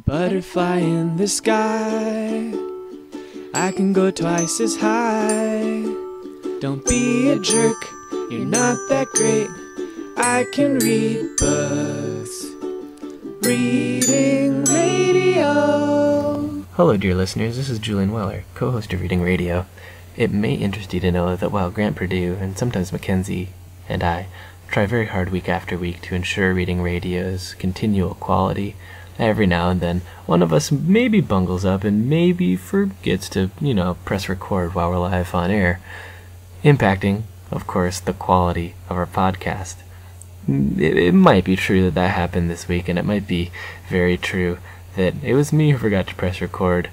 Butterfly in the sky, I can go twice as high. Don't be a jerk, you're not that great. I can read books. Reading Radio. Hello, dear listeners. This is Julian Weller, co-host of Reading Radio. It may interest you to know that while Grant Perdue and sometimes Mackenzie and I try very hard week after week to ensure Reading Radio's continual quality, every now and then one of us maybe bungles up and maybe forgets to, press record while we're live on air, impacting, of course, the quality of our podcast. It might be true that happened this week, and it might be very true that it was me who forgot to press record.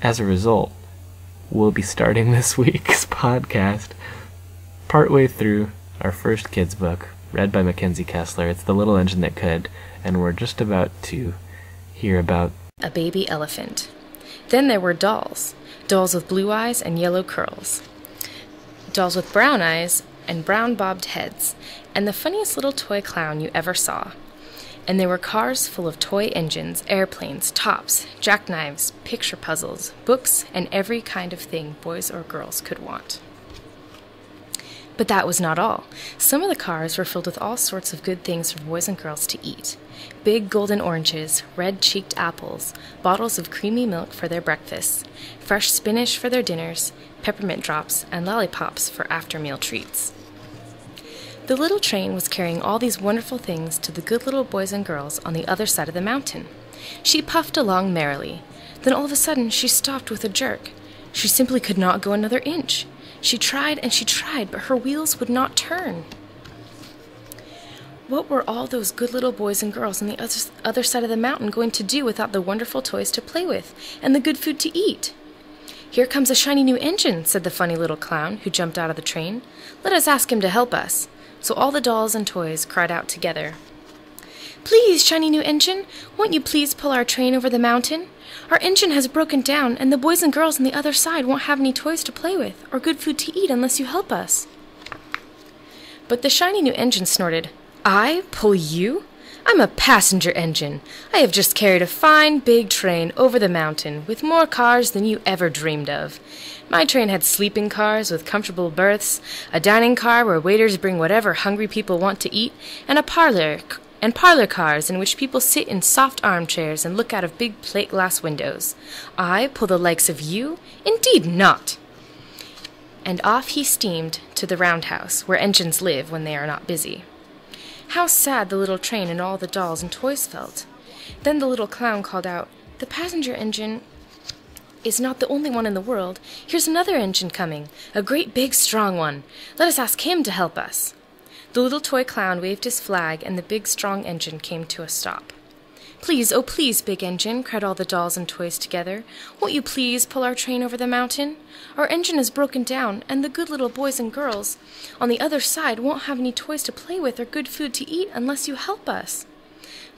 As a result, we'll be starting this week's podcast partway through our first kids' book, read by Mackenzie Kessler. It's The Little Engine That Could, and we're just about to hear about a baby elephant. Then there were dolls with blue eyes and yellow curls, dolls with brown eyes and brown bobbed heads, and the funniest little toy clown you ever saw. And there were cars full of toy engines, airplanes, tops, jackknives, picture puzzles, books, and every kind of thing boys or girls could want. But that was not all. Some of the cars were filled with all sorts of good things for boys and girls to eat. Big golden oranges, red-cheeked apples, bottles of creamy milk for their breakfasts, fresh spinach for their dinners, peppermint drops, and lollipops for after-meal treats. The little train was carrying all these wonderful things to the good little boys and girls on the other side of the mountain. She puffed along merrily. Then all of a sudden she stopped with a jerk. She simply could not go another inch. She tried and she tried, but her wheels would not turn. What were all those good little boys and girls on the other side of the mountain going to do without the wonderful toys to play with and the good food to eat? "Here comes a shiny new engine," said the funny little clown who jumped out of the train. "Let us ask him to help us." So all the dolls and toys cried out together, "Please, shiny new engine, won't you please pull our train over the mountain? Our engine has broken down, and the boys and girls on the other side won't have any toys to play with or good food to eat unless you help us." But the shiny new engine snorted, "I pull you? I'm a passenger engine. I have just carried a fine big train over the mountain with more cars than you ever dreamed of. My train had sleeping cars with comfortable berths, a dining car where waiters bring whatever hungry people want to eat, and parlor cars in which people sit in soft armchairs and look out of big plate glass windows. I pull the likes of you? Indeed not!" And off he steamed to the roundhouse, where engines live when they are not busy. How sad the little train and all the dolls and toys felt. Then the little clown called out, "The passenger engine is not the only one in the world. Here's another engine coming, a great big strong one. Let us ask him to help us." The little toy clown waved his flag, and the big strong engine came to a stop. "Please, oh please, big engine," cried all the dolls and toys together. "Won't you please pull our train over the mountain? Our engine is broken down, and the good little boys and girls on the other side won't have any toys to play with or good food to eat unless you help us."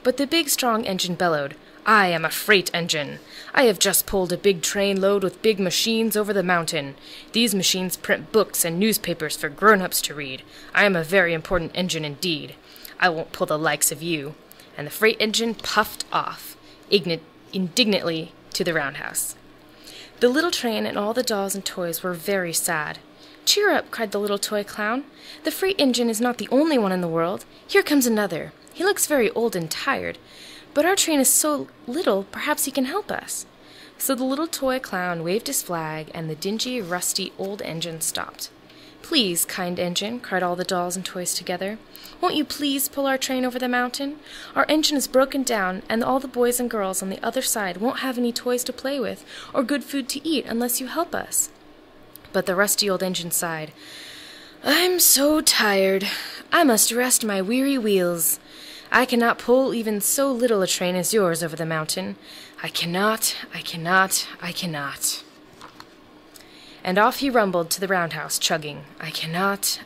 But the big strong engine bellowed, "I am a freight engine. I have just pulled a big train load with big machines over the mountain. These machines print books and newspapers for grown-ups to read. I am a very important engine indeed. I won't pull the likes of you." And the freight engine puffed off, indignantly, to the roundhouse. The little train and all the dolls and toys were very sad. "Cheer up," cried the little toy clown. "The freight engine is not the only one in the world. Here comes another. He looks very old and tired, but our train is so little, perhaps he can help us." So the little toy clown waved his flag, and the dingy, rusty old engine stopped. "Please, kind engine," cried all the dolls and toys together, "won't you please pull our train over the mountain? Our engine is broken down, and all the boys and girls on the other side won't have any toys to play with or good food to eat unless you help us." But the rusty old engine sighed, "I'm so tired. I must rest my weary wheels. I cannot pull even so little a train as yours over the mountain. I cannot. And off he rumbled to the roundhouse, chugging, "I cannot.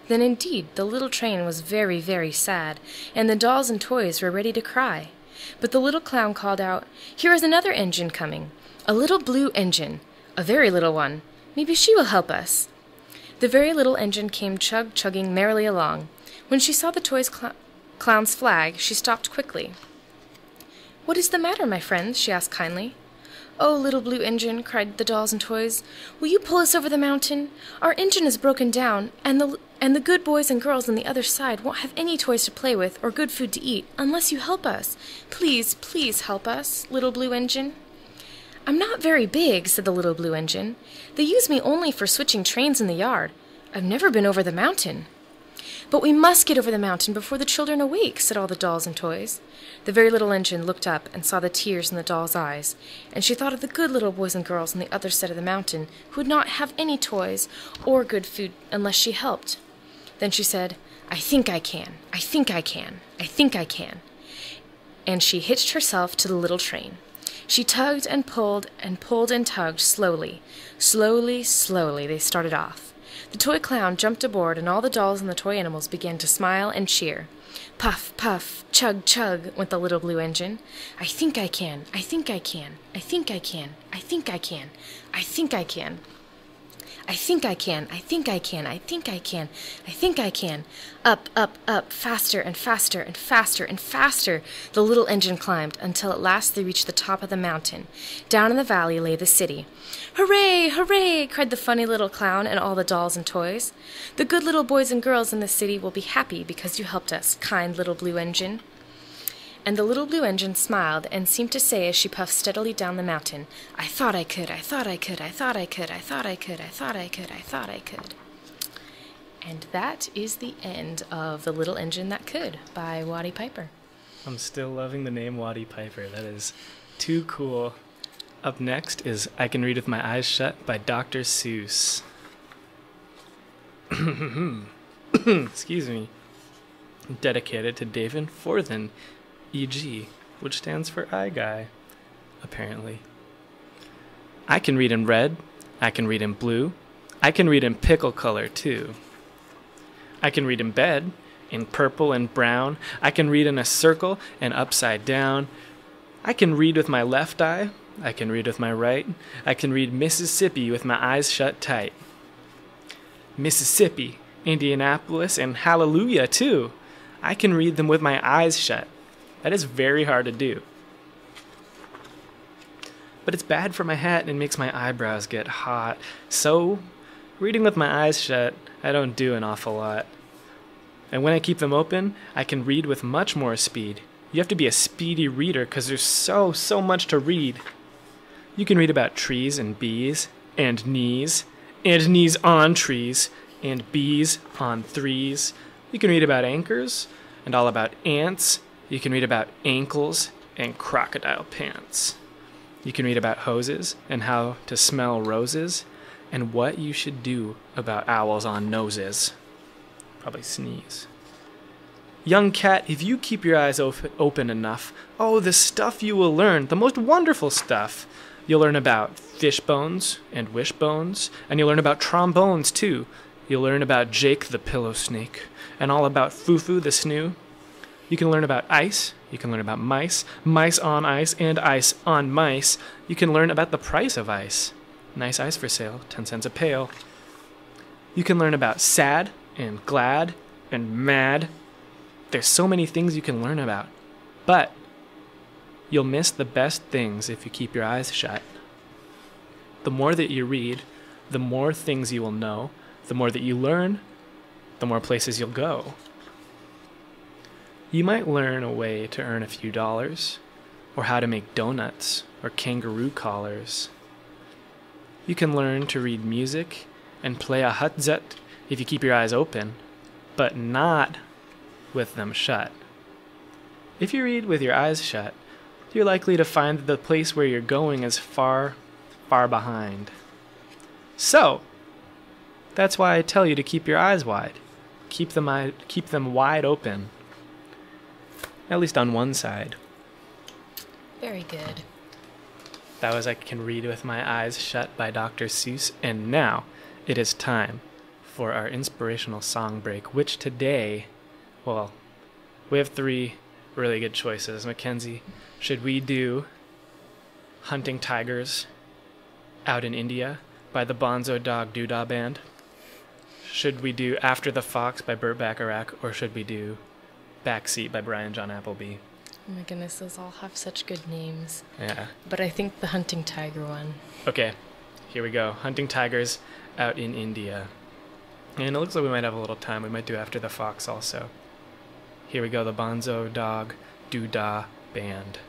Then indeed the little train was very, very sad, and the dolls and toys were ready to cry. But the little clown called out, "Here is another engine coming, a little blue engine, a very little one. Maybe she will help us." The very little engine came chugging merrily along. When she saw the clown's flag, she stopped quickly. "What is the matter, my friends?" she asked kindly. "Oh, little blue engine," cried the dolls and toys, "will you pull us over the mountain? Our engine is broken down, and the good boys and girls on the other side won't have any toys to play with or good food to eat unless you help us. Please, please help us, little blue engine." "I'm not very big," said the little blue engine. "They use me only for switching trains in the yard. I've never been over the mountain." "But we must get over the mountain before the children awake," said all the dolls and toys. The very little engine looked up and saw the tears in the doll's eyes, and she thought of the good little boys and girls on the other side of the mountain who would not have any toys or good food unless she helped. Then she said, "I think I can, I think I can, I think I can." And she hitched herself to the little train. She tugged and pulled and tugged slowly. Slowly, slowly they started off. The toy clown jumped aboard, and all the dolls and the toy animals began to smile and cheer. Puff, puff, chug, chug, went the little blue engine. "I think I can, I think I can, I think I can, I think I can, I think I can. I think I can, I think I can, I think I can, I think I can." Up, up, up, faster and faster and faster and faster the little engine climbed, until at last they reached the top of the mountain. Down in the valley lay the city. "Hooray, hooray!" cried the funny little clown and all the dolls and toys. "The good little boys and girls in the city will be happy because you helped us, kind little blue engine." And the little blue engine smiled and seemed to say as she puffed steadily down the mountain, "I thought I could, I thought I could, I thought I could, I thought I could, I thought I could, I thought I could." And that is the end of The Little Engine That Could by Watti Piper. I'm still loving the name Watti Piper. That is too cool. Up next is I Can Read With My Eyes Shut by Dr. Seuss. Excuse me. Dedicated to David Forthen, E.G., which stands for Eye Guy, apparently. I can read in red, I can read in blue, I can read in pickle color too. I can read in bed, in purple and brown, I can read in a circle and upside down. I can read with my left eye, I can read with my right, I can read Mississippi with my eyes shut tight. Mississippi, Indianapolis, and Hallelujah too. I can read them with my eyes shut. That is very hard to do. But it's bad for my hat and makes my eyebrows get hot. So, reading with my eyes shut, I don't do an awful lot. And when I keep them open, I can read with much more speed. You have to be a speedy reader because there's so much to read. You can read about trees and bees, and knees on trees, and bees on threes. You can read about anchors, and all about ants. You can read about ankles and crocodile pants. You can read about hoses and how to smell roses and what you should do about owls on noses. Probably sneeze. Young cat, if you keep your eyes open enough, oh, the stuff you will learn, the most wonderful stuff. You'll learn about fish bones and wishbones, and you'll learn about trombones too. You'll learn about Jake the pillow snake, and all about Fufu the snoo. You can learn about ice, you can learn about mice, mice on ice and ice on mice. You can learn about the price of ice. Nice ice for sale, 10 cents a pail. You can learn about sad and glad and mad. There's so many things you can learn about. But you'll miss the best things if you keep your eyes shut. The more that you read, the more things you will know. The more that you learn, the more places you'll go. You might learn a way to earn a few dollars, or how to make donuts or kangaroo collars. You can learn to read music and play a hutzet if you keep your eyes open, but not with them shut. If you read with your eyes shut, you're likely to find that the place where you're going is far, far behind. So, that's why I tell you to keep your eyes wide. Keep them wide open. At least on one side. Very good. That was I Can Read With My Eyes Shut by Dr. Seuss. And now it is time for our inspirational song break, which today, well, we have 3 really good choices. Mackenzie, should we do Hunting Tigers Out in India by the Bonzo Dog Doodah Band? Should we do After the Fox by Burt Bacharach? Or should we do Backseat by Brian John Appleby. Oh my goodness, those all have such good names. Yeah. But I think the Hunting Tiger one. Okay, here we go. Hunting Tigers out in India. And it looks like we might have a little time. We might do After the Fox also. Here we go, the Bonzo Dog Doodah Band.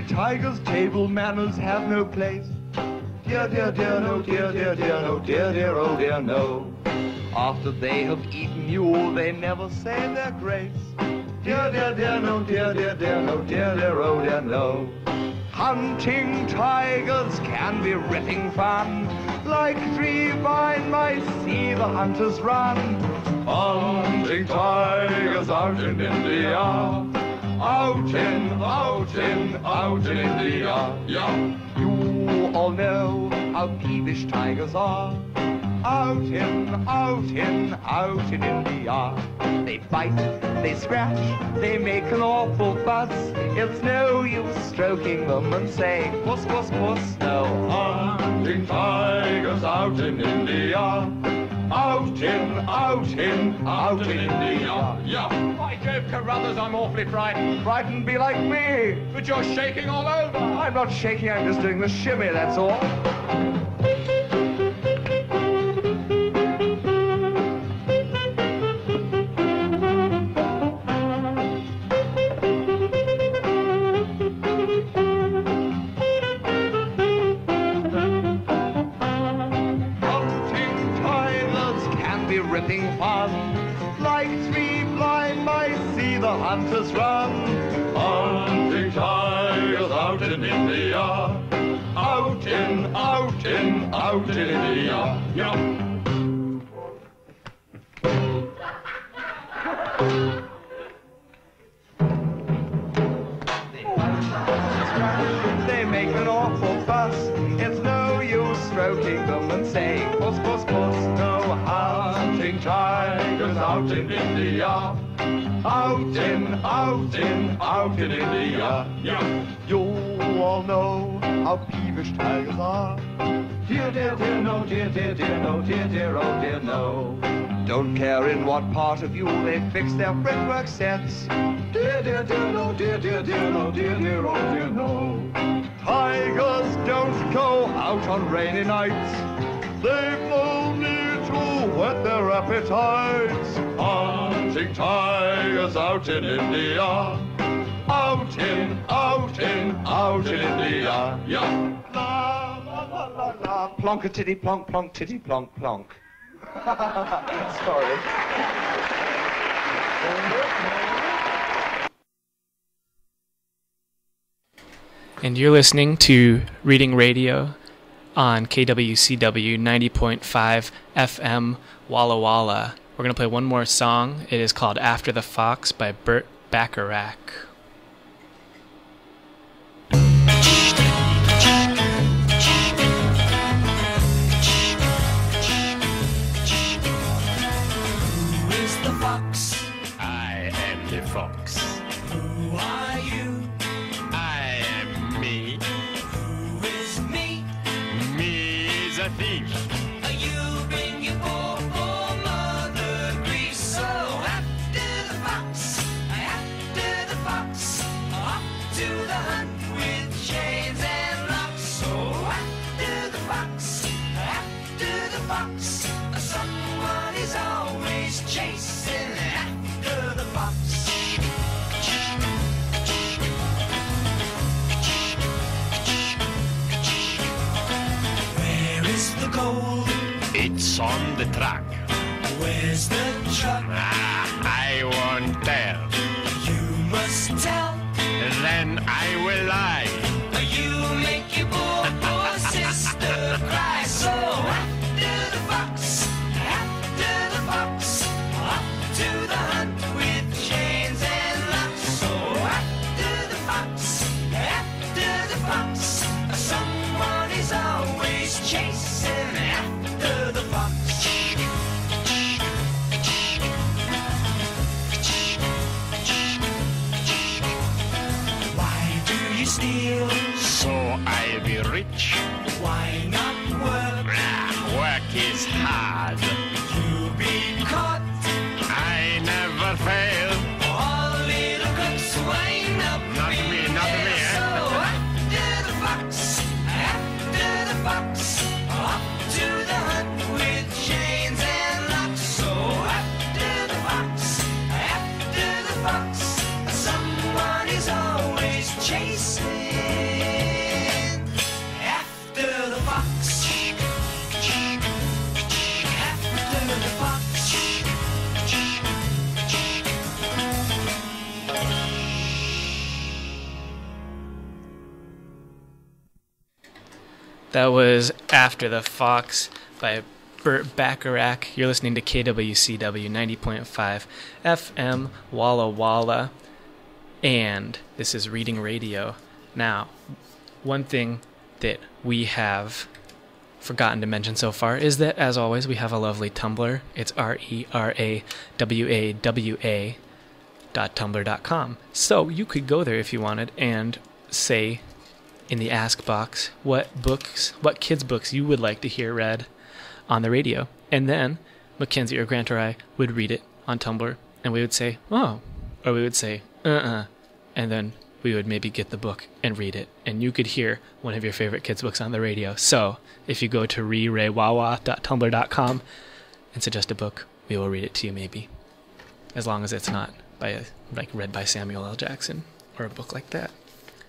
Tigers, table manners have no place. Dear, dear, dear, no, dear, dear, dear, no, dear, dear, oh dear, no. After they have eaten you all, they never say their grace. Dear, dear, dear, no, dear, dear, dear, no, dear, dear, oh dear, no. Hunting tigers can be ripping fun. Like three blind mice, see the hunters run. Hunting tigers out in India. Out in India, yeah. You all know how peevish tigers are. Out in India. They bite, they scratch, they make an awful fuss. It's no use stroking them and saying, puss, puss, puss. No, hunting tigers out in India. Out in India, yeah. By Jove, Carruthers, I'm awfully frightened. Frightened, be like me. But you're shaking all over. I'm not shaking, I'm just doing the shimmy, that's all. Ripping fun, like three blind mice see the hunters run. Hunting tigers out in India, out in India, yeah. They make an awful fuss. It's no use stroking them and saying, puss, puss, puss. No hunting tigers out in India. Out in India, yeah. You all know how peevish tigers are. Dear, dear, dear, no, dear, dear, dear, no, dear, dear, oh dear, no. Don't care in what part of you they fix their fretwork sets. Dear, dear, dear, no, dear, dear, dear, no, dear, dear, oh dear, no. Tigers don't go out on rainy nights. They've no need to whet their appetites. Hunting tigers out in India. Out in India, yeah. La, la, la, la, la. Plonk-a-titty, plonk, plonk, titty, plonk, plonk. Sorry. And you're listening to Reading Radio on KWCW 90.5 FM Walla Walla. We're going to play one more song. It is called After the Fox by Burt Bacharach. I am the fox. Who are you? I am me. Who is me? Me is a thief. You bring your poor, poor mother grief. So after the fox, off to the hunt with chains and locks. So after the fox, someone is always chasing after the fox. fox on the track. Where's the truck? I won't tell. You must tell. Then I will lie. You make your poor sister cry. So after the fox, up to the hunt with chains and locks. So after the fox, someone is always chasing after the fox. Why do you steal? So I'll be rich. Why not work? Work is hard. You'll be caught. I never fail. All little crooks wind up. Not me, not me, eh? So after the fox, up to the hunt with chains and locks. So after the fox, someone is always chasing after the fox. After the fox. That was After the Fox by Burt Bacharach. You're listening to KWCW 90.5 FM Walla Walla. And this is Reading Radio. Now, one thing that we have forgotten to mention so far is that, as always, we have a lovely Tumblr. It's RERAWAWA.tumblr.com. So you could go there if you wanted and say in the ask box what kids' books you would like to hear read on the radio. And then Mackenzie or Grant or I would read it on Tumblr, and we would say, oh, or we would say, and then we would maybe get the book and read it, and you could hear one of your favorite kids' books on the radio. So if you go to rerewawa.tumblr.com and suggest a book, we will read it to you maybe, as long as it's not read by Samuel L. Jackson or a book like that.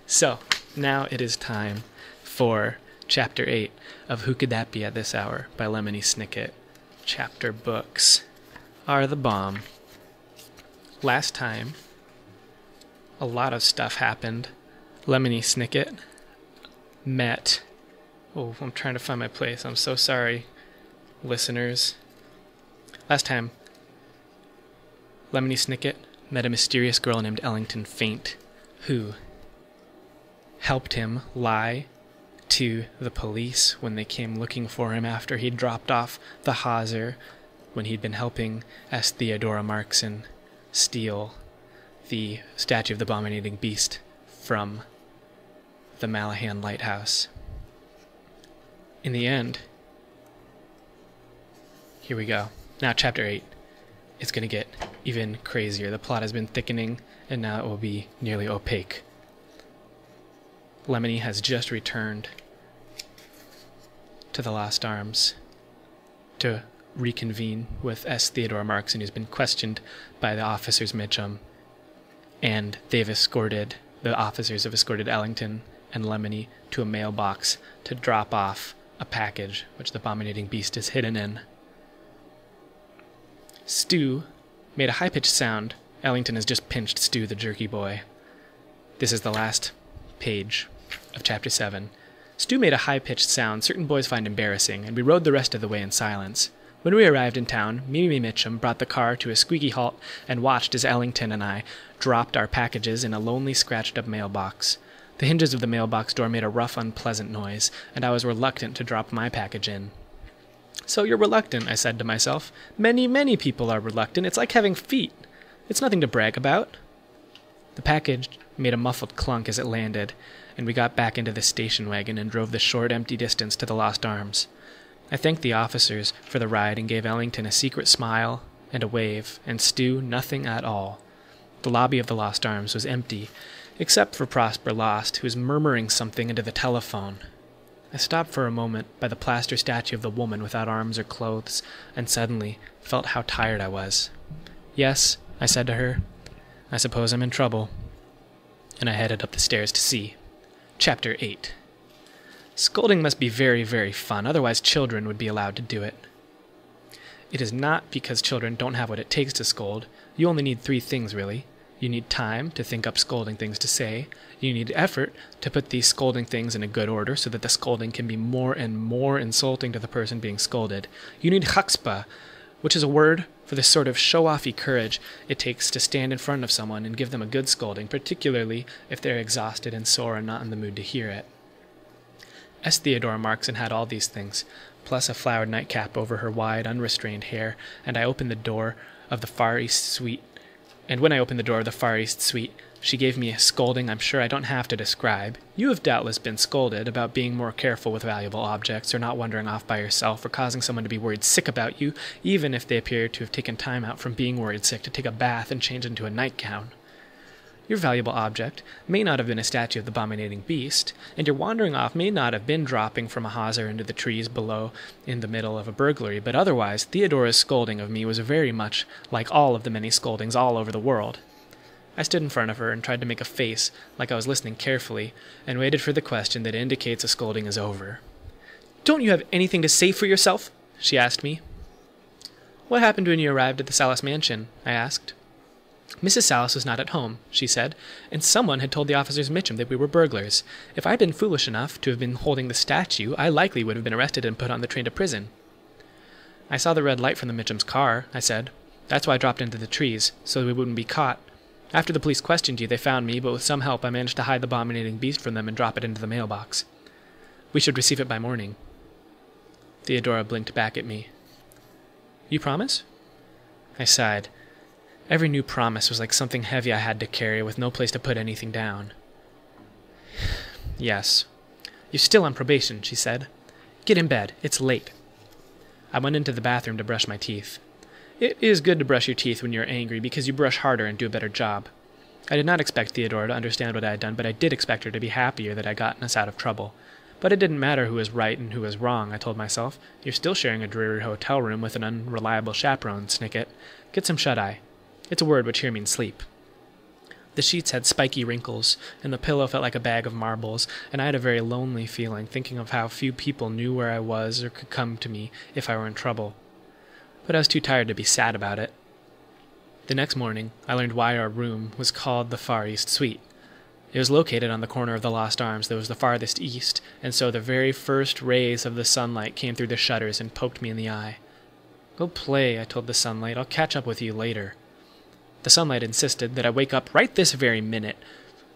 So now it is time for Chapter 8 of Who Could That Be at This Hour by Lemony Snicket. Chapter books are the bomb. Last time, a lot of stuff happened. Lemony Snicket met... Oh, I'm trying to find my place. I'm so sorry, listeners. Last time, Lemony Snicket met a mysterious girl named Ellington Faint, who helped him lie to the police when they came looking for him after he'd dropped off the Hawser when he'd been helping S. Theodora Markson steal the statue of the Abominating Beast from the Malahan Lighthouse. In the end, here we go. Now, Chapter 8. It's going to get even crazier. The plot has been thickening, and now it will be nearly opaque. Lemony has just returned to the Lost Arms to reconvene with S. Theodore Markson, who's been questioned by the officers Mitchum, and the officers have escorted Ellington and Lemony to a mailbox to drop off a package which the Abominating Beast is hidden in. Stu made a high-pitched sound. Ellington has just pinched Stu the jerky boy. This is the last page of Chapter 7. Stu made a high-pitched sound certain boys find embarrassing, and we rode the rest of the way in silence. When we arrived in town, Mimi Mitchum brought the car to a squeaky halt and watched as Ellington and I dropped our packages in a lonely, scratched-up mailbox. The hinges of the mailbox door made a rough, unpleasant noise, and I was reluctant to drop my package in. "So you're reluctant," I said to myself. "Many, many people are reluctant. It's like having feet. It's nothing to brag about." The package made a muffled clunk as it landed, and we got back into the station wagon and drove the short, empty distance to the Lost Arms. I thanked the officers for the ride and gave Ellington a secret smile and a wave, and Stu nothing at all. The lobby of the Lost Arms was empty, except for Prosper Lost, who was murmuring something into the telephone. I stopped for a moment by the plaster statue of the woman without arms or clothes, and suddenly felt how tired I was. "Yes," I said to her, "I suppose I'm in trouble." And I headed up the stairs to see. Chapter 8. Scolding must be very, very fun, otherwise children would be allowed to do it. It is not because children don't have what it takes to scold. You only need 3 things, really. You need time to think up scolding things to say. You need effort to put these scolding things in a good order so that the scolding can be more and more insulting to the person being scolded. You need chutzpah, which is a word for the sort of show-offy courage it takes to stand in front of someone and give them a good scolding, particularly if they're exhausted and sore and not in the mood to hear it. S. Theodora Markson had all these things, plus a flowered nightcap over her wide, unrestrained hair, and I opened the door of the Far East Suite. And when I opened the door of the Far East Suite, she gave me a scolding I'm sure I don't have to describe. You have doubtless been scolded about being more careful with valuable objects, or not wandering off by yourself, or causing someone to be worried sick about you, even if they appear to have taken time out from being worried sick to take a bath and change into a nightgown. Your valuable object may not have been a statue of the abominating beast, and your wandering off may not have been dropping from a hawser into the trees below in the middle of a burglary, but otherwise Theodora's scolding of me was very much like all of the many scoldings all over the world. I stood in front of her and tried to make a face like I was listening carefully, and waited for the question that indicates a scolding is over. "Don't you have anything to say for yourself?" she asked me. "What happened when you arrived at the Salas mansion?" I asked. "Mrs. Salas was not at home," she said, "and someone had told the officers Mitchum that we were burglars. If I had been foolish enough to have been holding the statue, I likely would have been arrested and put on the train to prison." "I saw the red light from the Mitchum's car," I said. "That's why I dropped into the trees, so we wouldn't be caught. After the police questioned you, they found me, but with some help I managed to hide the abominating beast from them and drop it into the mailbox. We should receive it by morning." Theodora blinked back at me. "You promise?" I sighed. Every new promise was like something heavy I had to carry with no place to put anything down. "Yes." "You're still on probation," she said. "Get in bed. It's late." I went into the bathroom to brush my teeth. It is good to brush your teeth when you're angry because you brush harder and do a better job. I did not expect Theodora to understand what I had done, but I did expect her to be happier that I'd gotten us out of trouble. But it didn't matter who was right and who was wrong, I told myself. You're still sharing a dreary hotel room with an unreliable chaperone, Snicket. Get some shut-eye. It's a word which here means sleep. The sheets had spiky wrinkles, and the pillow felt like a bag of marbles, and I had a very lonely feeling, thinking of how few people knew where I was or could come to me if I were in trouble. But I was too tired to be sad about it. The next morning, I learned why our room was called the Far East Suite. It was located on the corner of the Lost Arms that was the farthest east, and so the very first rays of the sunlight came through the shutters and poked me in the eye. "Go play," I told the sunlight. "I'll catch up with you later." The sunlight insisted that I wake up right this very minute,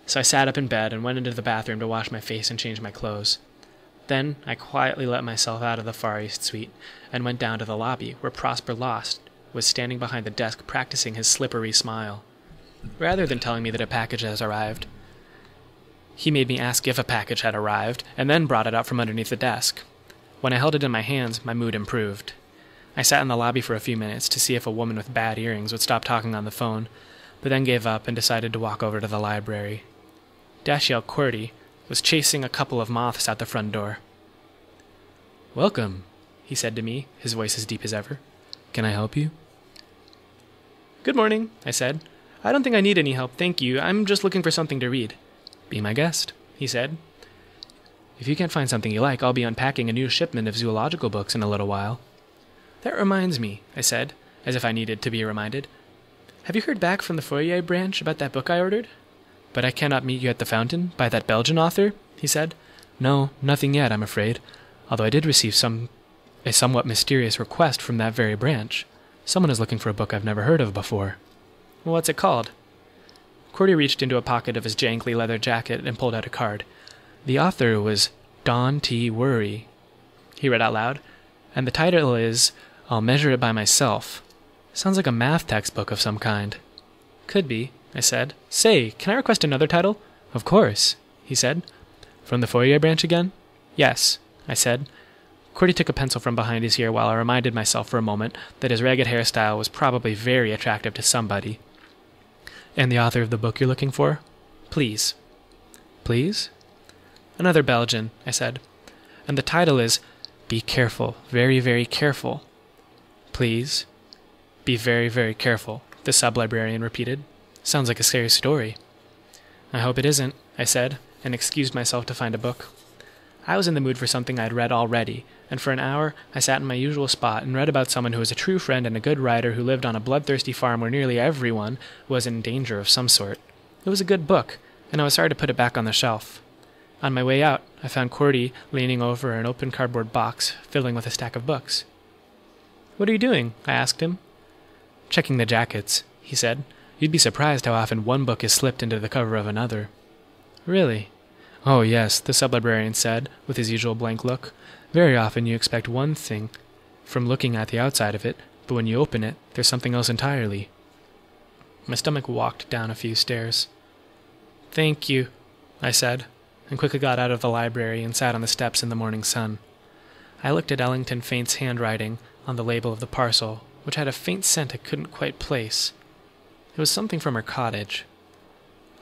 so I sat up in bed and went into the bathroom to wash my face and change my clothes. Then I quietly let myself out of the Far East Suite and went down to the lobby, where Prosper Lost was standing behind the desk practicing his slippery smile. Rather than telling me that a package has arrived, he made me ask if a package had arrived, and then brought it out from underneath the desk. When I held it in my hands, my mood improved. I sat in the lobby for a few minutes to see if a woman with bad earrings would stop talking on the phone, but then gave up and decided to walk over to the library. Dashiell Qwerty was chasing a couple of moths out the front door. "Welcome," he said to me, his voice as deep as ever. "Can I help you?" "Good morning," I said. "I don't think I need any help, thank you. I'm just looking for something to read." "Be my guest," he said. "If you can't find something you like, I'll be unpacking a new shipment of zoological books in a little while." "That reminds me," I said, as if I needed to be reminded. "Have you heard back from the Fourier branch about that book I ordered?" "But I Cannot Meet You at the Fountain, by that Belgian author?" he said. "No, nothing yet, I'm afraid, although I did receive a somewhat mysterious request from that very branch. Someone is looking for a book I've never heard of before." "What's it called?" Qwerty reached into a pocket of his jangly leather jacket and pulled out a card. "The author was Don T. Worry," he read out loud, "and the title is I'll Measure It By Myself. Sounds like a math textbook of some kind." "Could be," I said. "Say, can I request another title?" "Of course," he said. "From the Fourier branch again?" "Yes," I said. Qwerty took a pencil from behind his ear while I reminded myself for a moment that his ragged hairstyle was probably very attractive to somebody. "And the author of the book you're looking for?" "Please." "Please?" "Another Belgian," I said. "And the title is Be Careful, Very, Very Careful." "Please? Be very, very careful," the sub-librarian repeated. "Sounds like a scary story." "I hope it isn't," I said, and excused myself to find a book. I was in the mood for something I'd read already, and for an hour I sat in my usual spot and read about someone who was a true friend and a good writer who lived on a bloodthirsty farm where nearly everyone was in danger of some sort. It was a good book, and I was sorry to put it back on the shelf. On my way out, I found Cordy leaning over an open cardboard box, filling with a stack of books. "What are you doing?" I asked him. "Checking the jackets," he said. "You'd be surprised how often one book is slipped into the cover of another." "Really?" "Oh, yes," the sublibrarian said, with his usual blank look. "Very often you expect one thing from looking at the outside of it, but when you open it, there's something else entirely." My stomach walked down a few stairs. "Thank you," I said, and quickly got out of the library and sat on the steps in the morning sun. I looked at Ellington Faint's handwriting on the label of the parcel, which had a faint scent I couldn't quite place. It was something from her cottage.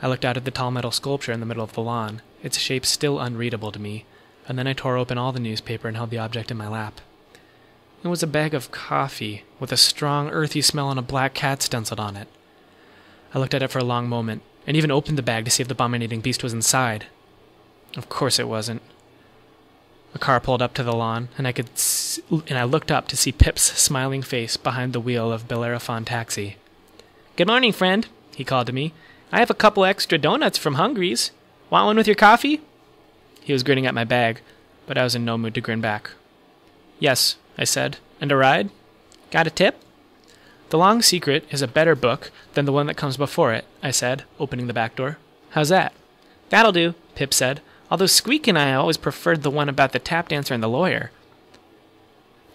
I looked out at the tall metal sculpture in the middle of the lawn, its shape still unreadable to me, and then I tore open all the newspaper and held the object in my lap. It was a bag of coffee, with a strong, earthy smell and a black cat stenciled on it. I looked at it for a long moment, and even opened the bag to see if the abominating beast was inside. Of course it wasn't. A car pulled up to the lawn, and I looked up to see Pip's smiling face behind the wheel of Bellerophon taxi. "Good morning, friend," he called to me. "I have a couple extra donuts from Hungry's. Want one with your coffee?" He was grinning at my bag, but I was in no mood to grin back. "Yes," I said. "And a ride?" "Got a tip?" "The Long Secret is a better book than the one that comes before it," I said, opening the back door. "How's that?" "That'll do," Pip said, although Squeak and I always preferred the one about the tap dancer and the lawyer.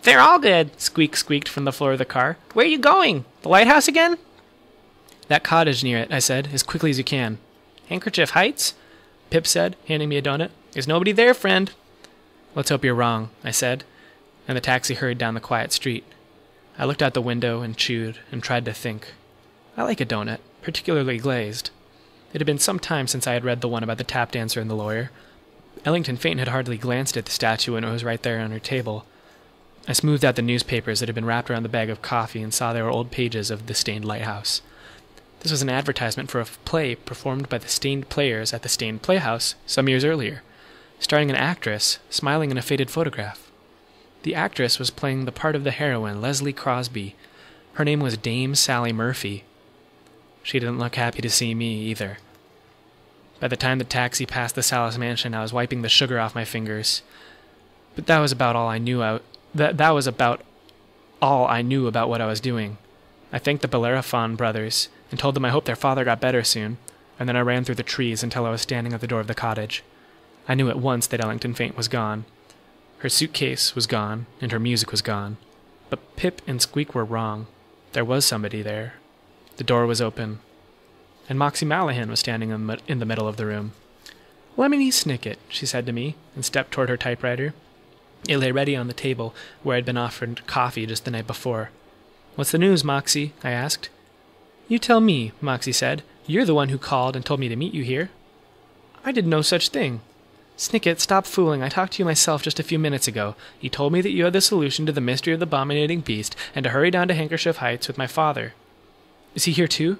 "They're all good," Squeak squeaked from the floor of the car. "Where are you going? The lighthouse again?" "That cottage near it," I said, as quickly as you can. "Handkerchief Heights?" Pip said, handing me a donut. "There's nobody there, friend." "Let's hope you're wrong," I said, and the taxi hurried down the quiet street. I looked out the window and chewed and tried to think. I like a donut, particularly glazed. It had been some time since I had read the one about the tap dancer and the lawyer. Ellington Faint had hardly glanced at the statue when it was right there on her table. I smoothed out the newspapers that had been wrapped around the bag of coffee and saw there were old pages of The Stained Lighthouse. This was an advertisement for a play performed by the Stained Players at the Stained Playhouse some years earlier, starring an actress smiling in a faded photograph. The actress was playing the part of the heroine, Leslie Crosby. Her name was Dame Sally Murphy. She didn't look happy to see me, either. By the time the taxi passed the Salas mansion, I was wiping the sugar off my fingers. But that was about all I knew that was about all I knew about what I was doing. I thanked the Bellerophon brothers and told them I hoped their father got better soon, and then I ran through the trees until I was standing at the door of the cottage. I knew at once that Ellington Faint was gone. Her suitcase was gone, and her music was gone. But Pip and Squeak were wrong. There was somebody there. The door was open, and Moxie Mallahan was standing in the middle of the room. "Lemony Snicket," she said to me, and stepped toward her typewriter. It lay ready on the table where I'd been offered coffee just the night before. "What's the news, Moxie?" I asked. "You tell me," Moxie said. "You're the one who called and told me to meet you here." "I did no such thing." "Snicket, stop fooling. I talked to you myself just a few minutes ago. You told me that you had the solution to the mystery of the abominating beast, and to hurry down to Handkerchief Heights with my father." "Is he here too?"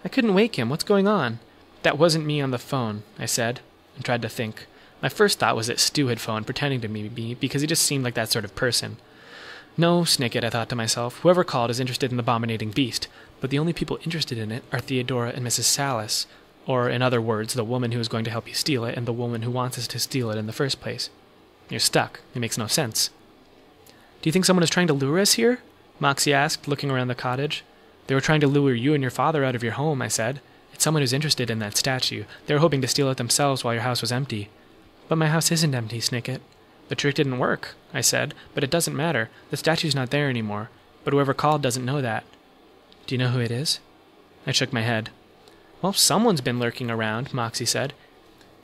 "I couldn't wake him. What's going on?" "That wasn't me on the phone," I said, and tried to think. My first thought was that Stu had phoned, pretending to be me, because he just seemed like that sort of person. "No, Snicket," I thought to myself. "Whoever called is interested in the abominating beast, but the only people interested in it are Theodora and Mrs. Salas, or, in other words, the woman who is going to help you steal it and the woman who wants us to steal it in the first place. You're stuck. It makes no sense." "Do you think someone is trying to lure us here?" Moxie asked, looking around the cottage. "They were trying to lure you and your father out of your home," I said. "It's someone who's interested in that statue. They were hoping to steal it themselves while your house was empty." "But my house isn't empty, Snicket." "The trick didn't work," I said, "but it doesn't matter. The statue's not there anymore. But whoever called doesn't know that." "Do you know who it is?" I shook my head. "Well, someone's been lurking around," Moxie said.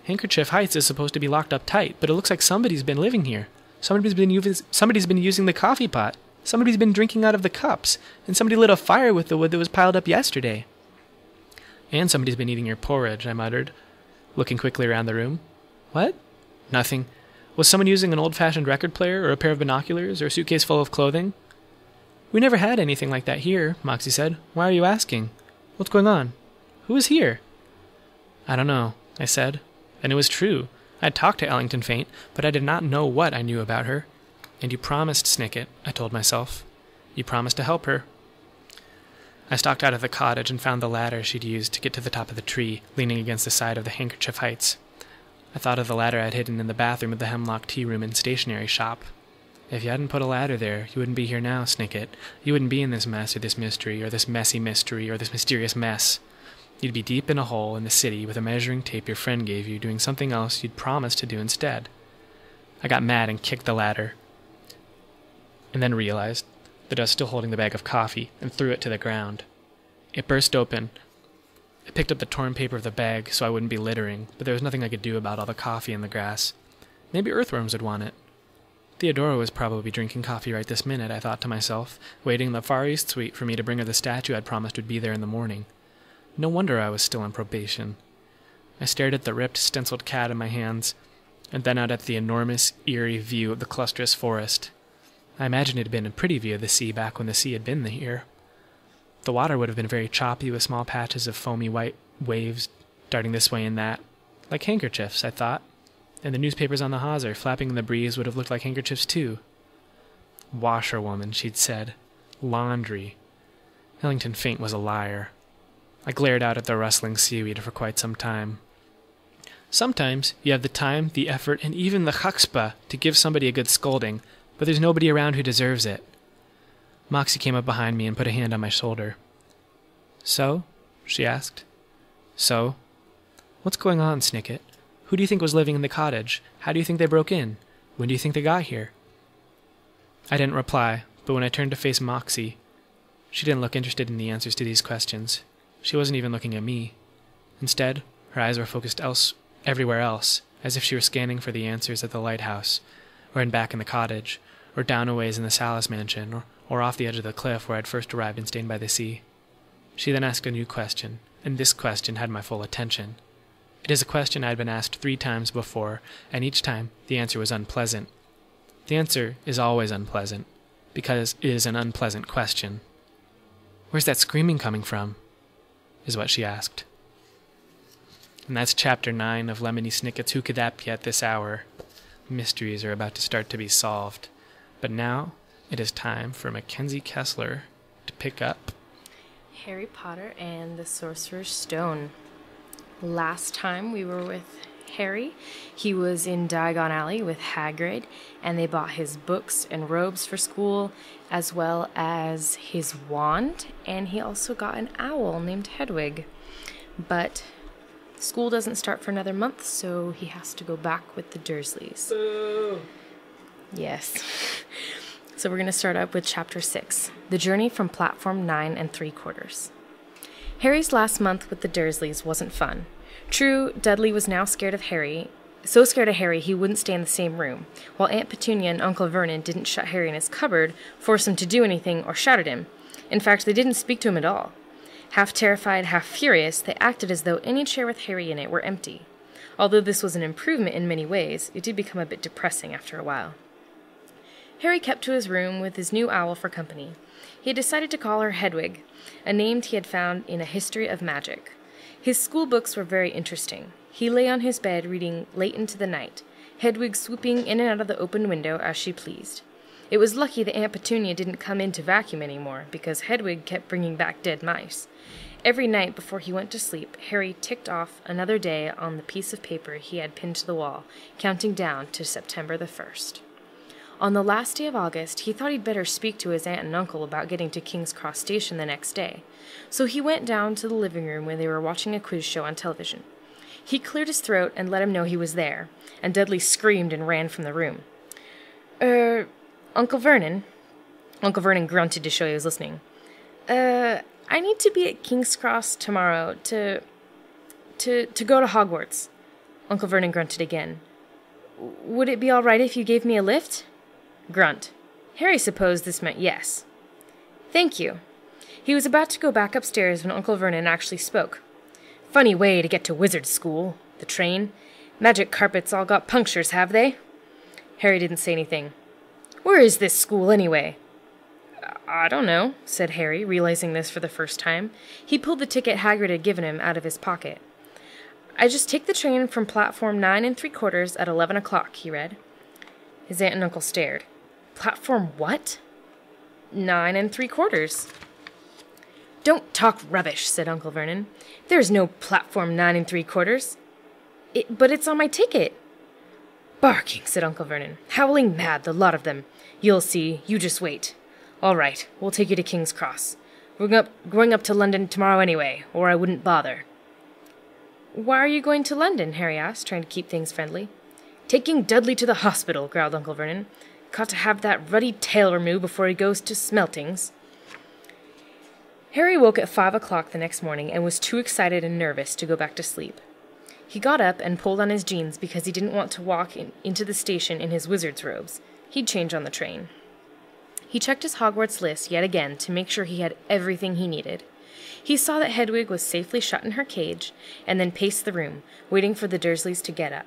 "Handkerchief Heights is supposed to be locked up tight, but it looks like somebody's been living here. Somebody's been using the coffee pot. Somebody's been drinking out of the cups, and somebody lit a fire with the wood that was piled up yesterday." "And somebody's been eating your porridge," I muttered, looking quickly around the room. "What?" "Nothing. Was someone using an old-fashioned record player, or a pair of binoculars, or a suitcase full of clothing?" "We never had anything like that here," Moxie said. "Why are you asking? What's going on? Who is here?" "I don't know," I said. And it was true. I'd talked to Ellington Faint, but I did not know what I knew about her. And you promised, Snicket, I told myself. You promised to help her. I stalked out of the cottage and found the ladder she'd used to get to the top of the tree, leaning against the side of the Handkerchief Heights. I thought of the ladder I'd hidden in the bathroom of the Hemlock Tea Room and stationery shop. If you hadn't put a ladder there, you wouldn't be here now, Snicket. You wouldn't be in this mess or this mystery or this messy mystery or this mysterious mess. You'd be deep in a hole in the city with a measuring tape your friend gave you, doing something else you'd promised to do instead. I got mad and kicked the ladder, and then realized that I was still holding the bag of coffee and threw it to the ground. It burst open. I picked up the torn paper of the bag so I wouldn't be littering, but there was nothing I could do about all the coffee in the grass. Maybe earthworms would want it. Theodora was probably drinking coffee right this minute, I thought to myself, waiting in the Far East Suite for me to bring her the statue I'd promised would be there in the morning. No wonder I was still on probation. I stared at the ripped, stenciled cat in my hands, and then out at the enormous, eerie view of the clusterous forest. I imagined it had been a pretty view of the sea back when the sea had been here. The water would have been very choppy with small patches of foamy white waves darting this way and that, like handkerchiefs, I thought, and the newspapers on the hawser flapping in the breeze would have looked like handkerchiefs too. Washerwoman, she'd said. Laundry. Ellington Faint was a liar. I glared out at the rustling seaweed for quite some time. Sometimes you have the time, the effort, and even the chutzpah to give somebody a good scolding, but there's nobody around who deserves it. Moxie came up behind me and put a hand on my shoulder. So? She asked. So? What's going on, Snicket? Who do you think was living in the cottage? How do you think they broke in? When do you think they got here? I didn't reply, but when I turned to face Moxie, she didn't look interested in the answers to these questions. She wasn't even looking at me. Instead, her eyes were focused everywhere else, as if she were scanning for the answers at the lighthouse, or back in the cottage, or down a ways in the Salas mansion, or off the edge of the cliff where I'd first arrived in Stained by the Sea. She then asked a new question, and this question had my full attention. It is a question I had been asked 3 times before, and each time the answer was unpleasant. The answer is always unpleasant, because it is an unpleasant question. Where's that screaming coming from? Is what she asked. And that's Chapter 9 of Lemony Snicket's Who Could That Be at this hour? Mysteries are about to start to be solved. But now, it is time for Mackenzie Kessler to pick up Harry Potter and the Sorcerer's Stone. Last time we were with Harry, he was in Diagon Alley with Hagrid, and they bought his books and robes for school, as well as his wand, and he also got an owl named Hedwig. But school doesn't start for another month, so he has to go back with the Dursleys. Boo. Yes. So we're going to start up with Chapter 6, The Journey from Platform 9 3/4. Harry's last month with the Dursleys wasn't fun. True, Dudley was now scared of Harry, so scared of Harry he wouldn't stay in the same room, while Aunt Petunia and Uncle Vernon didn't shut Harry in his cupboard, force him to do anything, or shout at him. In fact, they didn't speak to him at all. Half terrified, half furious, they acted as though any chair with Harry in it were empty. Although this was an improvement in many ways, it did become a bit depressing after a while. Harry kept to his room with his new owl for company. He had decided to call her Hedwig, a name he had found in a history of magic. His school books were very interesting. He lay on his bed reading late into the night, Hedwig swooping in and out of the open window as she pleased. It was lucky that Aunt Petunia didn't come in to vacuum anymore, because Hedwig kept bringing back dead mice. Every night before he went to sleep, Harry ticked off another day on the piece of paper he had pinned to the wall, counting down to September the 1st. On the last day of August, he thought he'd better speak to his aunt and uncle about getting to King's Cross Station the next day, so he went down to the living room where they were watching a quiz show on television. He cleared his throat and let him know he was there, and Dudley screamed and ran from the room. Uncle Vernon? Uncle Vernon grunted to show he was listening. I need to be at King's Cross tomorrow to go to Hogwarts. Uncle Vernon grunted again. Would it be all right if you gave me a lift? Grunt. Harry supposed this meant yes. Thank you. He was about to go back upstairs when Uncle Vernon actually spoke. Funny way to get to wizard school. The train. Magic carpets all got punctures, have they? Harry didn't say anything. Where is this school, anyway? I don't know, said Harry, realizing this for the first time. He pulled the ticket Hagrid had given him out of his pocket. "I just take the train from platform 9 3/4 at 11 o'clock," he read. His aunt and uncle stared. "Platform what?" 9 3/4. "Don't talk rubbish," said Uncle Vernon. "There's no platform 9 3/4. But it's on my ticket." "Barking," said Uncle Vernon. "Howling mad, the lot of them. You'll see. You just wait. All right, we'll take you to King's Cross. We're going up to London tomorrow anyway, or I wouldn't bother." "Why are you going to London?" Harry asked, trying to keep things friendly. "Taking Dudley to the hospital," growled Uncle Vernon. "Got to have that ruddy tail removed before he goes to Smeltings." Harry woke at 5 o'clock the next morning and was too excited and nervous to go back to sleep. He got up and pulled on his jeans because he didn't want to walk into the station in his wizard's robes. He'd change on the train. He checked his Hogwarts list yet again to make sure he had everything he needed. He saw that Hedwig was safely shut in her cage, and then paced the room, waiting for the Dursleys to get up.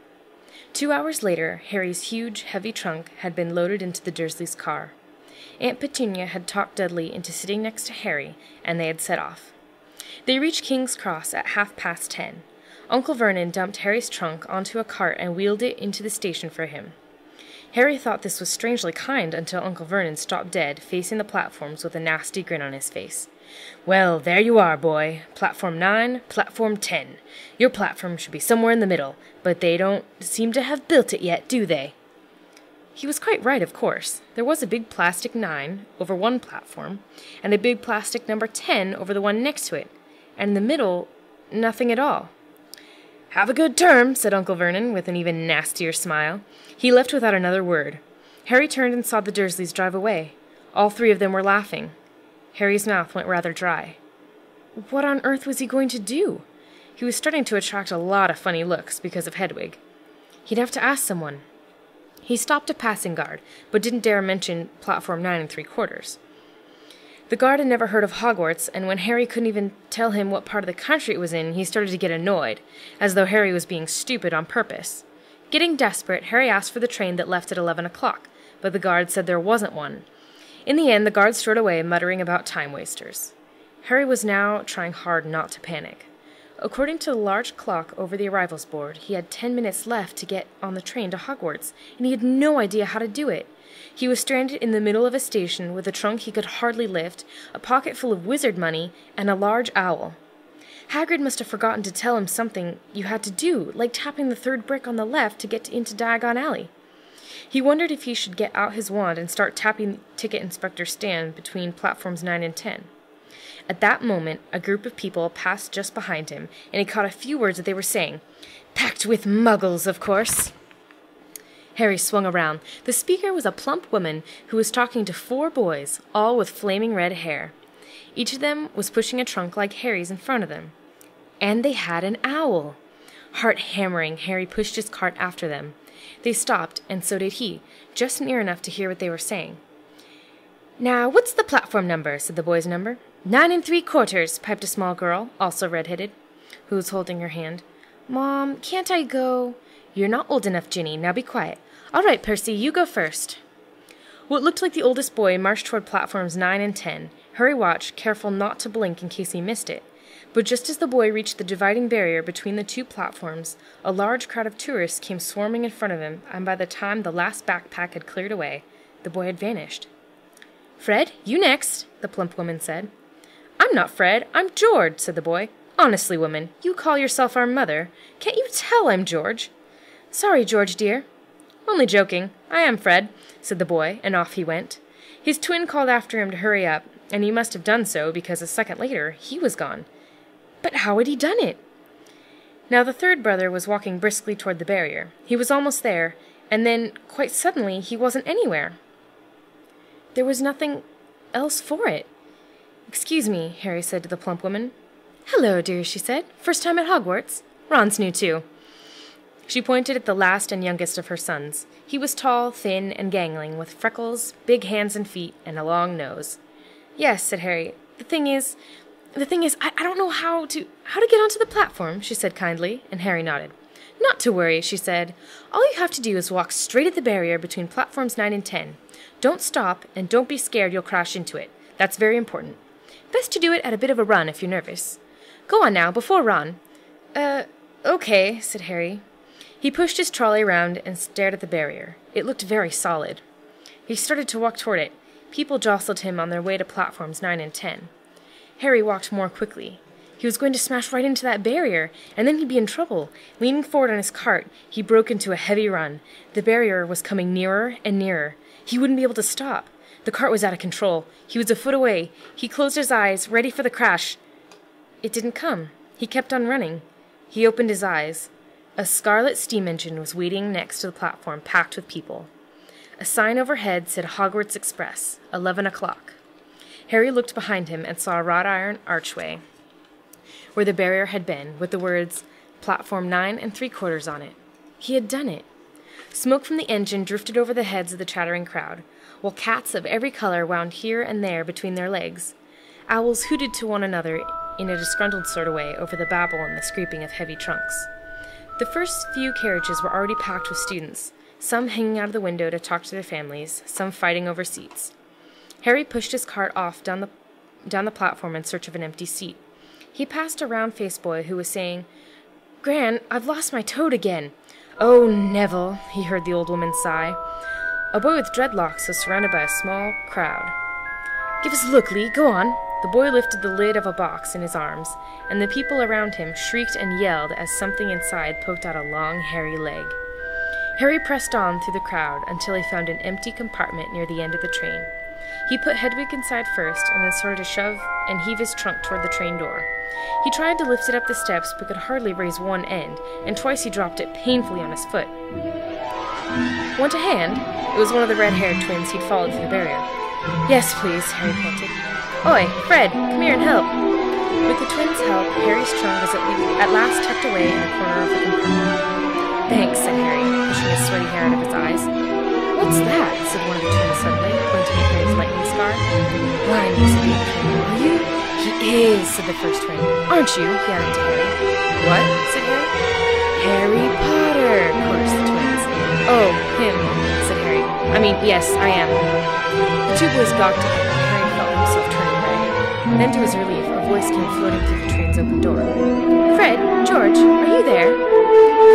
2 hours later, Harry's huge, heavy trunk had been loaded into the Dursleys' car. Aunt Petunia had talked Dudley into sitting next to Harry, and they had set off. They reached King's Cross at 10:30. Uncle Vernon dumped Harry's trunk onto a cart and wheeled it into the station for him. Harry thought this was strangely kind until Uncle Vernon stopped dead, facing the platforms with a nasty grin on his face. "Well, there you are, boy. Platform 9, platform 10. Your platform should be somewhere in the middle, but they don't seem to have built it yet, do they?" He was quite right, of course. There was a big plastic 9 over one platform, and a big plastic number 10 over the one next to it, and in the middle, nothing at all. "Have a good term," said Uncle Vernon, with an even nastier smile. He left without another word. Harry turned and saw the Dursleys drive away. All three of them were laughing. Harry's mouth went rather dry. What on earth was he going to do? He was starting to attract a lot of funny looks because of Hedwig. He'd have to ask someone. He stopped a passing guard, but didn't dare mention platform 9 3/4. The guard had never heard of Hogwarts, and when Harry couldn't even tell him what part of the country it was in, he started to get annoyed, as though Harry was being stupid on purpose. Getting desperate, Harry asked for the train that left at 11 o'clock, but the guard said there wasn't one. In the end, the guard strode away, muttering about time-wasters. Harry was now trying hard not to panic. According to the large clock over the arrivals board, he had 10 minutes left to get on the train to Hogwarts, and he had no idea how to do it. He was stranded in the middle of a station with a trunk he could hardly lift, a pocket full of wizard money, and a large owl. Hagrid must have forgotten to tell him something you had to do, like tapping the third brick on the left to get into Diagon Alley. He wondered if he should get out his wand and start tapping the ticket inspector's stand between platforms 9 and 10. At that moment, a group of people passed just behind him, and he caught a few words that they were saying. "Packed with muggles, of course." Harry swung around. The speaker was a plump woman who was talking to 4 boys, all with flaming red hair. Each of them was pushing a trunk like Harry's in front of them. And they had an owl. Heart-hammering, Harry pushed his cart after them. They stopped, and so did he, just near enough to hear what they were saying. "Now, what's the platform number?" said the boy's number. 9 3/4, piped a small girl, also red-headed, who was holding her hand. "Mom, can't I go?" "You're not old enough, Ginny. Now be quiet." "All right, Percy, you go first." What looked like the oldest boy marched toward platforms 9 and 10. Harry watched, careful not to blink in case he missed it. But just as the boy reached the dividing barrier between the 2 platforms, a large crowd of tourists came swarming in front of him, and by the time the last backpack had cleared away, the boy had vanished. "Fred, you next," the plump woman said. "I'm not Fred, I'm George," said the boy. "Honestly, woman, you call yourself our mother. Can't you tell I'm George?" "Sorry, George, dear." "Only joking. I am Fred," said the boy, and off he went. His twin called after him to hurry up, and he must have done so because a second later he was gone. But how had he done it? Now the third brother was walking briskly toward the barrier. He was almost there, and then, quite suddenly, he wasn't anywhere. There was nothing else for it. "Excuse me," Harry said to the plump woman. "Hello, dear," she said. "First time at Hogwarts? Ron's new, too." She pointed at the last and youngest of her sons. He was tall, thin, and gangling, with freckles, big hands and feet, and a long nose. "Yes," said Harry. The thing is, I don't know how to get onto the platform," she said kindly, and Harry nodded. "Not to worry," she said. "All you have to do is walk straight at the barrier between platforms 9 and 10. Don't stop, and don't be scared you'll crash into it. That's very important. Best to do it at a bit of a run if you're nervous. Go on now, before Ron. Okay, said Harry. He pushed his trolley around and stared at the barrier. It looked very solid. He started to walk toward it. People jostled him on their way to platforms 9 and 10. Harry walked more quickly. He was going to smash right into that barrier, and then he'd be in trouble. Leaning forward on his cart, he broke into a heavy run. The barrier was coming nearer and nearer. He wouldn't be able to stop. The cart was out of control. He was a foot away. He closed his eyes, ready for the crash. It didn't come. He kept on running. He opened his eyes. A scarlet steam engine was waiting next to the platform, packed with people. A sign overhead said Hogwarts Express, 11 o'clock. Harry looked behind him and saw a wrought iron archway where the barrier had been, with the words, Platform 9 3/4 on it. He had done it. Smoke from the engine drifted over the heads of the chattering crowd, while cats of every color wound here and there between their legs. Owls hooted to one another in a disgruntled sort of way over the babble and the scraping of heavy trunks. The first few carriages were already packed with students, some hanging out of the window to talk to their families, some fighting over seats. Harry pushed his cart off down the platform in search of an empty seat. He passed a round-faced boy who was saying, "Gran, I've lost my toad again." "Oh, Neville," he heard the old woman sigh. A boy with dreadlocks was surrounded by a small crowd. "Give us a look, Lee, go on." The boy lifted the lid of a box in his arms, and the people around him shrieked and yelled as something inside poked out a long, hairy leg. Harry pressed on through the crowd until he found an empty compartment near the end of the train. He put Hedwig inside first, and then started to shove and heave his trunk toward the train door. He tried to lift it up the steps, but could hardly raise one end, and twice he dropped it painfully on his foot. "Want a hand?" It was one of the red-haired twins he'd followed through the barrier. "Yes, please," Harry panted. "Oi, Fred, come here and help." With the twins' help, Harry's trunk was at last tucked away in the corner of the compartment. "Thanks," said Harry, pushing his sweaty hair out of his eyes. "What's that?" said one of the twins suddenly, pointing at Harry's lightning scar. "Blind," said the other twin. "Are you?" "He is," said the first twin. "Aren't you?" he added to Harry. "What?" said Harry. "Harry Potter," chorused the twins. "Oh, him," said Harry. "I mean, yes, I am." The two boys gawked at him, and Harry felt himself turning red. Then, to his relief, a voice came floating through the train's open door. "Fred, George, are you there?"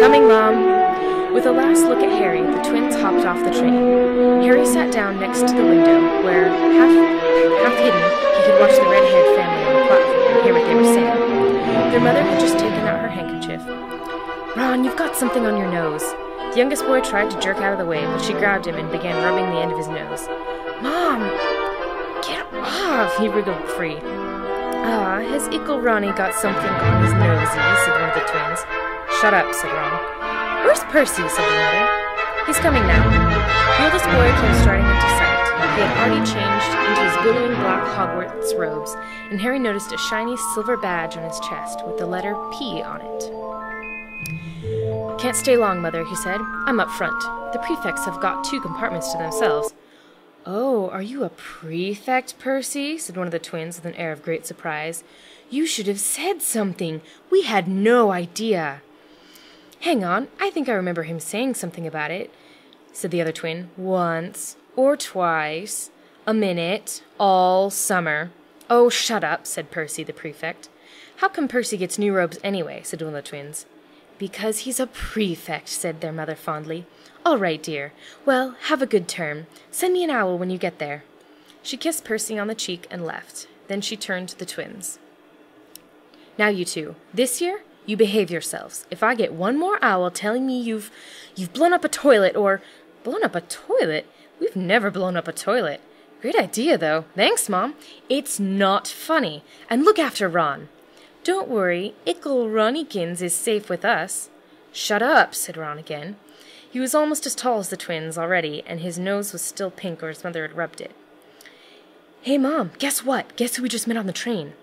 "Coming, Mom." With a last look at Harry, the twins hopped off the train. Harry sat down next to the window, where, half hidden, he could watch the red-haired family on the platform and hear what they were saying. Their mother had just taken out her handkerchief. "Ron, you've got something on your nose." The youngest boy tried to jerk out of the way, but she grabbed him and began rubbing the end of his nose. "Mom, get off!" He wriggled free. "Ah, has Ickle Ronnie got something on his nosy?" said one of the twins. "Shut up," said Ron. "Where's Percy?" said the mother. "He's coming now." The oldest boy came striding into sight. He had already changed into his billowing black Hogwarts robes, and Harry noticed a shiny silver badge on his chest with the letter P on it. "Can't stay long, Mother," he said. "I'm up front. The prefects have got 2 compartments to themselves." "Oh, are you a prefect, Percy?" said one of the twins with an air of great surprise. "You should have said something. We had no idea." "Hang on, I think I remember him saying something about it," said the other twin. "Once, or twice, a minute, all summer." "Oh, shut up," said Percy, the prefect. "How come Percy gets new robes anyway?" said one of the twins. "Because he's a prefect," said their mother fondly. "All right, dear. Well, have a good term. Send me an owl when you get there." She kissed Percy on the cheek and left. Then she turned to the twins. "Now you two, this year, you behave yourselves. If I get one more owl telling me you've blown up a toilet or—" "Blown up a toilet? We've never blown up a toilet. Great idea, though. Thanks, Mom. It's not funny. And look after Ron." "Don't worry. Ickle Ronnikins is safe with us." "Shut up," said Ron again. He was almost as tall as the twins already, and his nose was still pink where his mother had rubbed it. "Hey, Mom, guess what? Guess who we just met on the train?"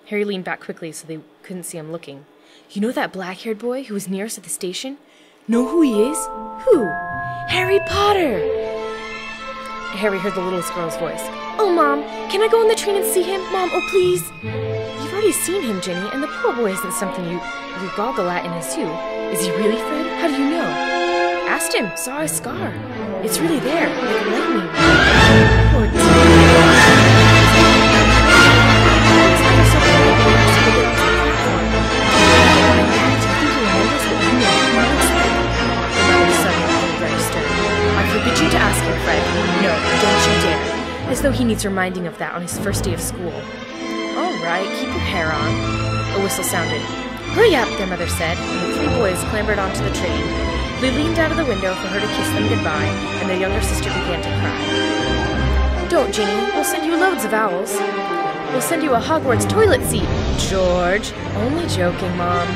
Harry leaned back quickly so they couldn't see him looking. "You know that black-haired boy who was near us at the station? Know who he is?" "Who?" "Harry Potter!" Harry heard the littlest girl's voice. "Oh, Mom, can I go on the train and see him? Mom, oh, please!" "You've already seen him, Jenny, and the poor boy isn't something you goggle at in a zoo. Is he really, Fred? How do you know?" "Asked him. Saw his scar. It's really there, like lightning." "Poor as though he needs reminding of that on his first day of school. All right, keep your hair on. A whistle sounded. Hurry up, their mother said, and the three boys clambered onto the train. They leaned out of the window for her to kiss them goodbye, and their younger sister began to cry. Don't, Ginny. We'll send you loads of owls. We'll send you a Hogwarts toilet seat. George. Only joking, Mom.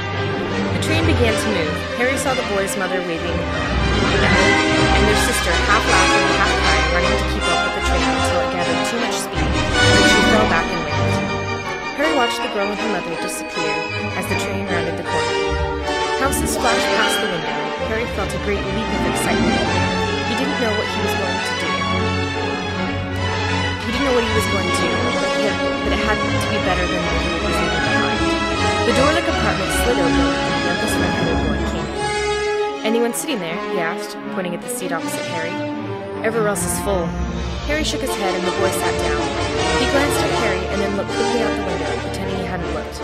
The train began to move. Harry saw the boy's mother waving and their sister, half laughing, half crying, running to keep up with the train until it gathered too much speed, and she fell back and went. Harry watched the girl and her mother disappear as the train rounded the corner. Houses flashed past the window. Harry felt a great leap of excitement. He didn't know what he was going to do. He didn't know what he was going to do, but it had to be better than what he was leaving behind. The door of the compartment slid open, and the youngest red-headed boy came in. Anyone sitting there? He asked, pointing at the seat opposite Harry. Everywhere else is full. Harry shook his head, and the boy sat down. He glanced at Harry and then looked quickly out the window, pretending he hadn't looked.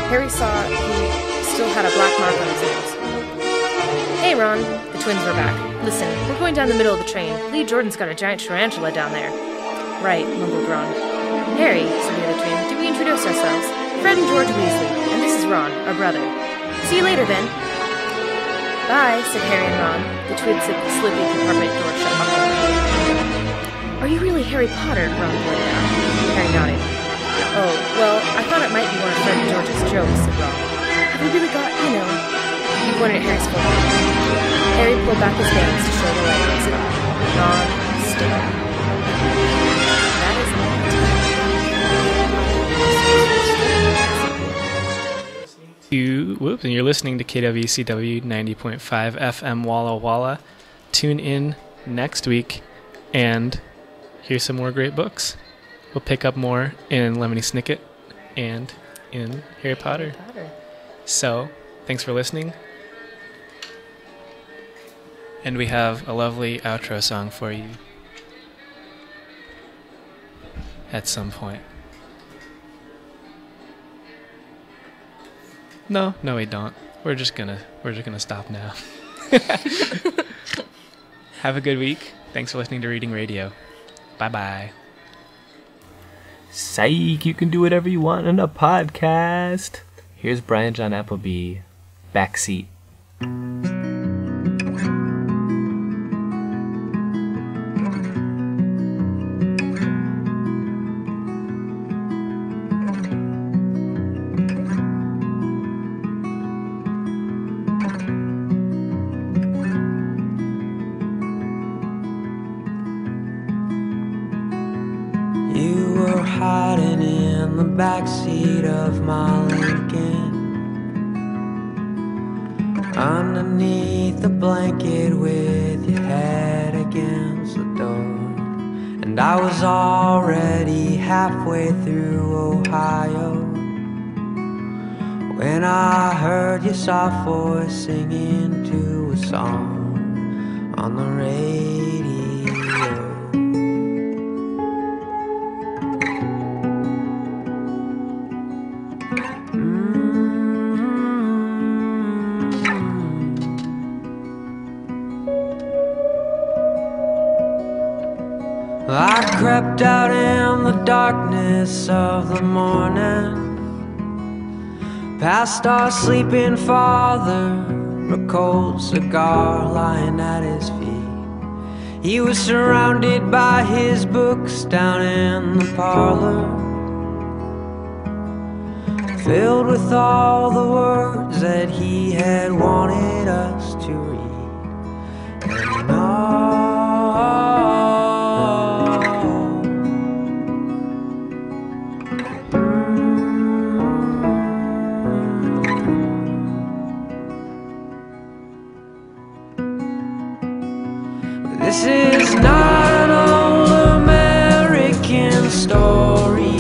Harry saw he still had a black mark on his nose. Hey, Ron. The twins were back. Listen, we're going down the middle of the train. Lee Jordan's got a giant tarantula down there. Right, mumbled Ron. Harry, said the other twin, did we introduce ourselves? Fred and George Weasley, and this is Ron, our brother. See you later, then. Bye, said Harry and Ron. The twins slid the compartment door shut behind them. Are you really Harry Potter? Ron pointed out. Harry nodded. Oh, well, I thought it might be one of Fred and George's jokes, said Ron. Have we really got, He pointed at Harry's forehead. Harry pulled back his bangs to show the light on his eye. Non-stick. That is all. And you're listening to KWCW 90.5 FM Walla Walla. Tune in next week and hear some more great books. We'll pick up more in Lemony Snicket and in Harry Potter. So, thanks for listening. And we have a lovely outro song for you at some point. No, we don't. We're just gonna stop now. Have a good week. Thanks for listening to Reading Radio. Bye-bye. Psych, you can do whatever you want in a podcast. Here's Brian John Appleby, Backseat. Hiding in the backseat of my Lincoln, underneath the blanket with your head against the door. And I was already halfway through Ohio when I heard your soft voice singing to a song on the radio. I crept out in the darkness of the morning, past our sleeping father, a cold cigar lying at his feet. He was surrounded by his books down in the parlor, filled with all the words that he had wanted us to read. And this is not an old American story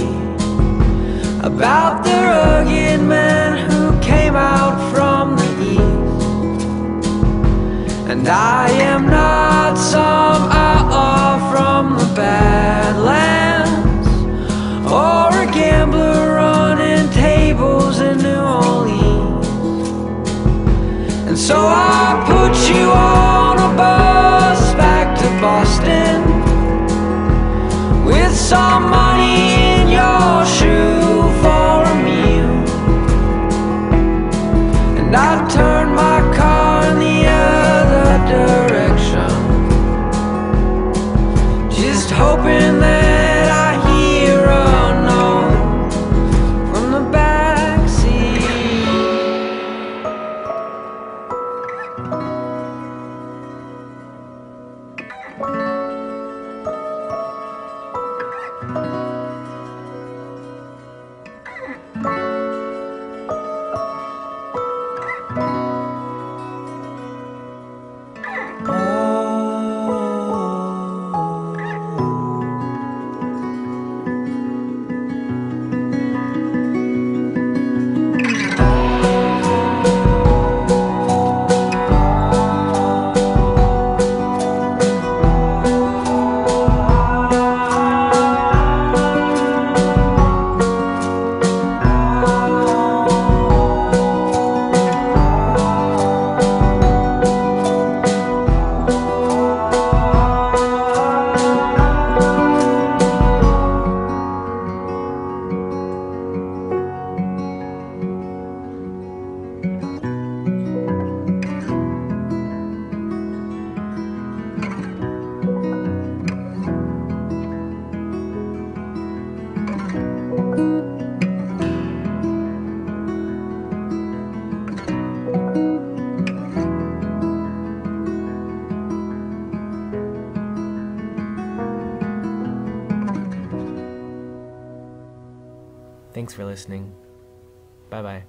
about the rugged man who came out from the east. And I am not some some money in your shoe for a meal, and I turned my car in the other direction, just hoping that I hear a note from the back seat. Thanks for listening. Bye-bye.